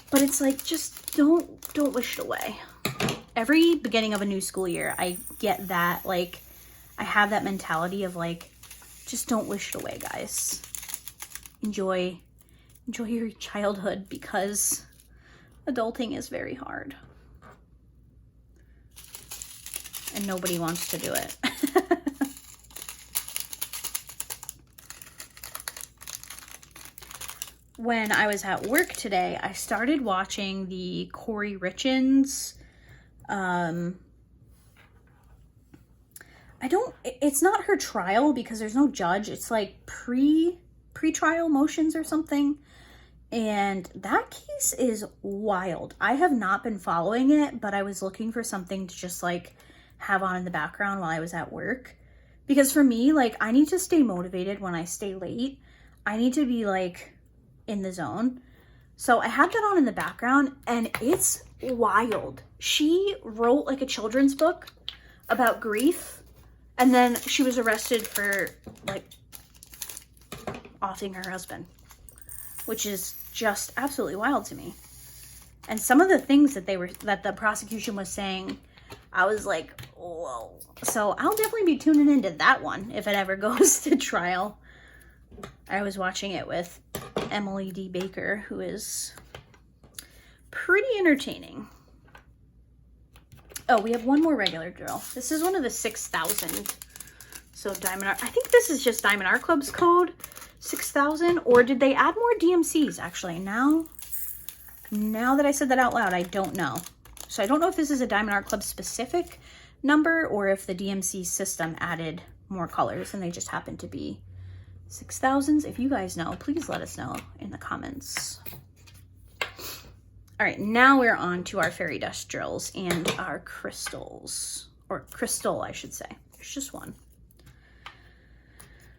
but it's like, just don't wish it away. Every beginning of a new school year, I get that, like, I have that mentality of like, just don't wish it away, guys. Enjoy your childhood because adulting is very hard. And nobody wants to do it. When I was at work today, I started watching the Corey Richins. It's not her trial because there's no judge. It's like pre-trial motions or something. And that case is wild. I have not been following it, but I was looking for something to just like have on in the background while I was at work. Because for me, like, I need to stay motivated when I stay late. I need to be like in the zone. So I had that on in the background and it's wild. She wrote like a children's book about grief. And then she was arrested for like offing her husband, which is just absolutely wild to me. And some of the things that the prosecution was saying, I was like, whoa. So I'll definitely be tuning into that one if it ever goes to trial. I was watching it with Emily D. Baker, who is pretty entertaining. Oh, we have one more regular drill. This is one of the 6,000. So Diamond Art, I think this is just Diamond Art Club's code, 6,000. Or did they add more DMCs, actually? Now that I said that out loud, I don't know. So I don't know if this is a Diamond Art Club specific number or if the DMC system added more colors and they just happen to be 6,000s. If you guys know, please let us know in the comments. All right, now we're on to our fairy dust drills and our crystals, or crystal, I should say. There's just one.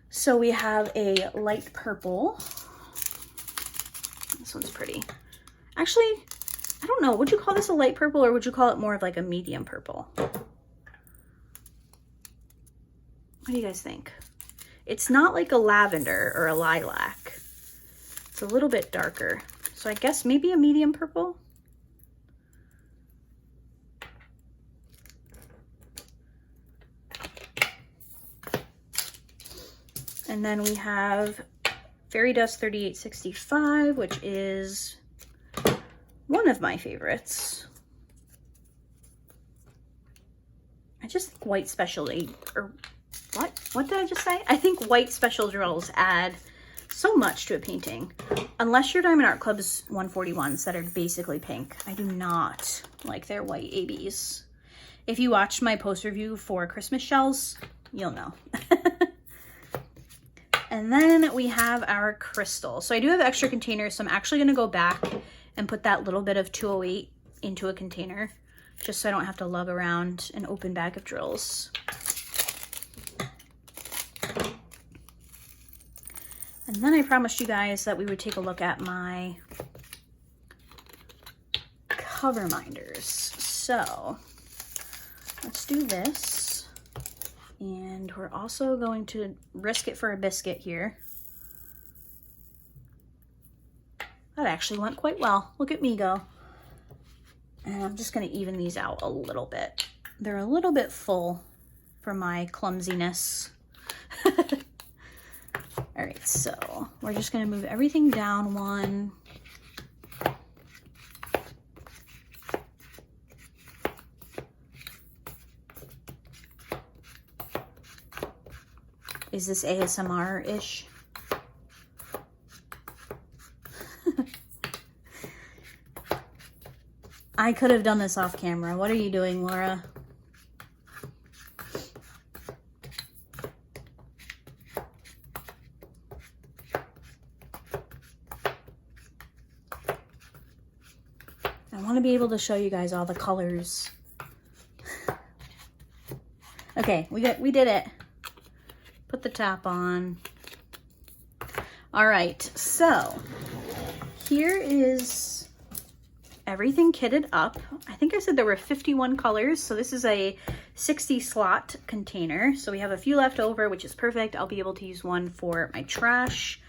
So we have a light purple. This one's pretty. Actually, I don't know. Would you call this a light purple or would you call it more of like a medium purple? What do you guys think? It's not like a lavender or a lilac. It's a little bit darker. So I guess maybe a medium purple. And then we have Fairy Dust 3865, which is one of my favorites. I just think white special, or what did I just say? I think white special drills add so much to a painting. Unless your Diamond Art Club's 141s that are basically pink. I do not like their white ABs. If you watched my post review for Christmas shells, you'll know. And then we have our crystal. So I do have extra containers, so I'm actually going to go back and put that little bit of 208 into a container, just so I don't have to lug around an open bag of drills. And then I promised you guys that we would take a look at my cover minders. So let's do this. And we're also going to risk it for a biscuit here. That actually went quite well. Look at me go. And I'm just going to even these out a little bit. They're a little bit full for my clumsiness. All right, so we're just gonna move everything down one. Is this ASMR-ish? I could have done this off camera. What are you doing, Laura? I want to be able to show you guys all the colors. Okay, we did it. Put the top on. All right, so here is everything kitted up. I think I said there were 51 colors, so this is a 60 slot container. So we have a few left over, which is perfect. I'll be able to use one for my trash,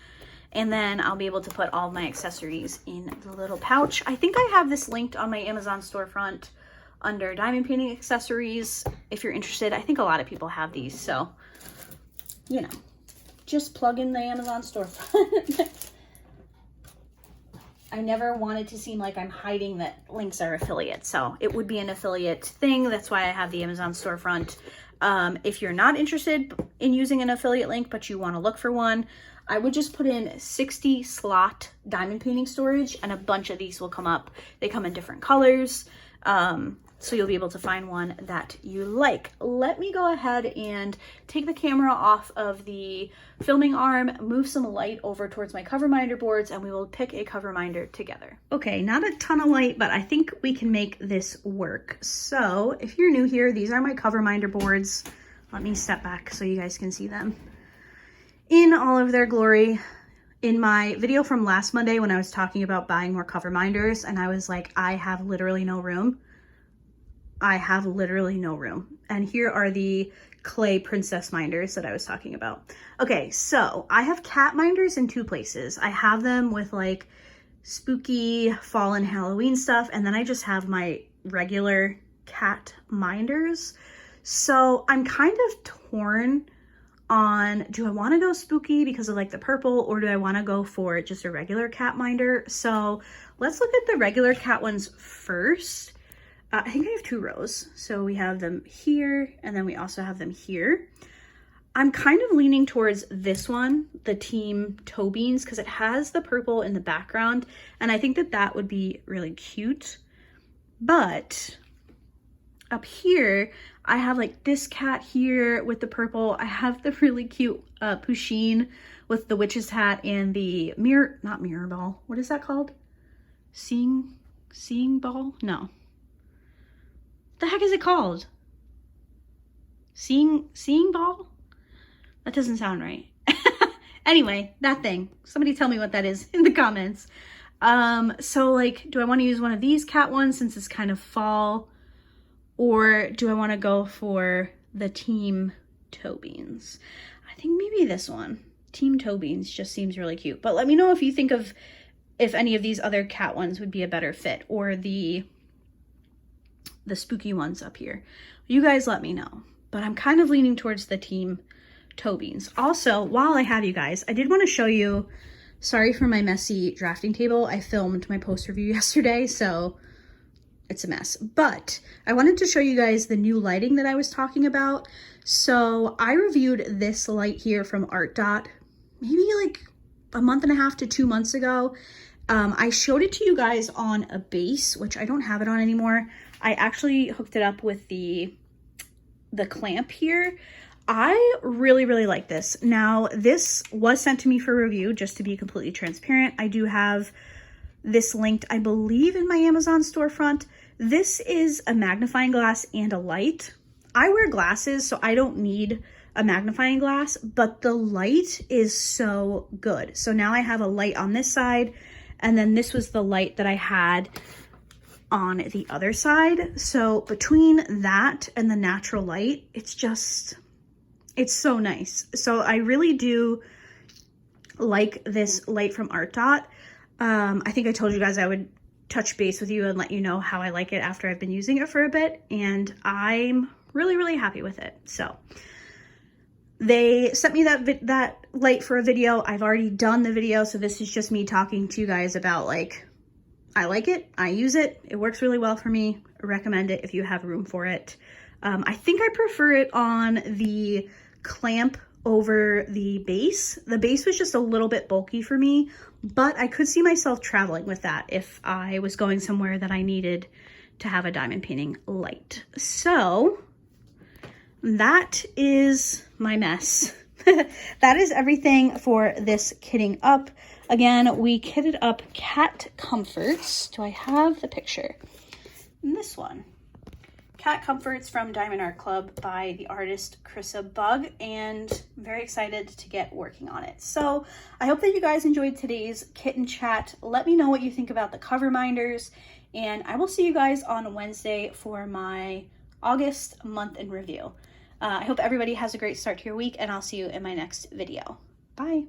and then I'll be able to put all my accessories in the little pouch. I think I have this linked on my Amazon storefront under diamond painting accessories if you're interested. I think a lot of people have these, so you know, just plug in the Amazon storefront. I never wanted to seem like I'm hiding that links are affiliate, so it would be an affiliate thing. That's why I have the Amazon storefront. If you're not interested in using an affiliate link, but you want to look for one, I would just put in 60 slot diamond painting storage, and a bunch of these will come up. They come in different colors, so you'll be able to find one that you like. Let me go ahead and take the camera off of the filming arm, move some light over towards my cover minder boards, and we will pick a cover minder together. Okay, not a ton of light, but I think we can make this work. So if you're new here, these are my cover minder boards. Let me step back so you guys can see them in all of their glory. In my video from last Monday when I was talking about buying more cover minders, and I was like, I have literally no room. I have literally no room. And here are the clay princess minders that I was talking about. Okay, so I have cat minders in two places. I have them with like spooky fall and Halloween stuff, and then I just have my regular cat minders. So I'm kind of torn on, do I want to go spooky because of like the purple, or do I want to go for just a regular cat minder? So let's look at the regular cat ones first. I think I have two rows. So we have them here, and then we also have them here. I'm kind of leaning towards this one, the Team Toe Beans, because it has the purple in the background, and I think that that would be really cute. But up here, I have like this cat here with the purple. I have the really cute Pusheen with the witch's hat and the not mirror ball. What is that called? Seeing ball? No. The heck is it called? Seeing ball? That doesn't sound right. Anyway, that thing. Somebody tell me what that is in the comments. So like, do I want to use one of these cat ones since it's kind of fall? Or do I want to go for the Team Toe Beans? I think maybe this one. Team Toe Beans just seems really cute. But let me know if you think of if any of these other cat ones would be a better fit, or the spooky ones up here. You guys let me know. But I'm kind of leaning towards the Team Toe Beans. Also, while I have you guys, I did want to show you, sorry for my messy drafting table. I filmed my post review yesterday, so it's a mess. But I wanted to show you guys the new lighting that I was talking about. So I reviewed this light here from ArtDot maybe like a month and a half to 2 months ago. I showed it to you guys on a base, which I don't have it on anymore. I actually hooked it up with the clamp here. I really, really like this. Now, this was sent to me for review, just to be completely transparent. I do have this linked, I believe, in my Amazon storefront. This is a magnifying glass and a light. I wear glasses, so I don't need a magnifying glass, but the light is so good. So now I have a light on this side, and then this was the light that I had on the other side. So between that and the natural light, it's so nice. So I really do like this light from ArtDot. I think I told you guys I would touch base with you and let you know how I like it after I've been using it for a bit, and I'm really, really happy with it. So They sent me that light for a video. I've already done the video, so this is just me talking to you guys about, like, I like it, I use it, it works really well for me. I recommend it if you have room for it. I think I prefer it on the clamp over the base. The base was just a little bit bulky for me, but I could see myself traveling with that if I was going somewhere that I needed to have a diamond painting light. So that is my mess. That is everything for this kitting up. Again, we kitted up cat comforts. Do I have the picture? This one. Cat comforts from Diamond Art Club by the artist Chrissa Bug, and I'm very excited to get working on it. So I hope that you guys enjoyed today's kitten chat. Let me know what you think about the cover minders, and I will see you guys on Wednesday for my August month in review. I hope everybody has a great start to your week, and I'll see you in my next video. Bye.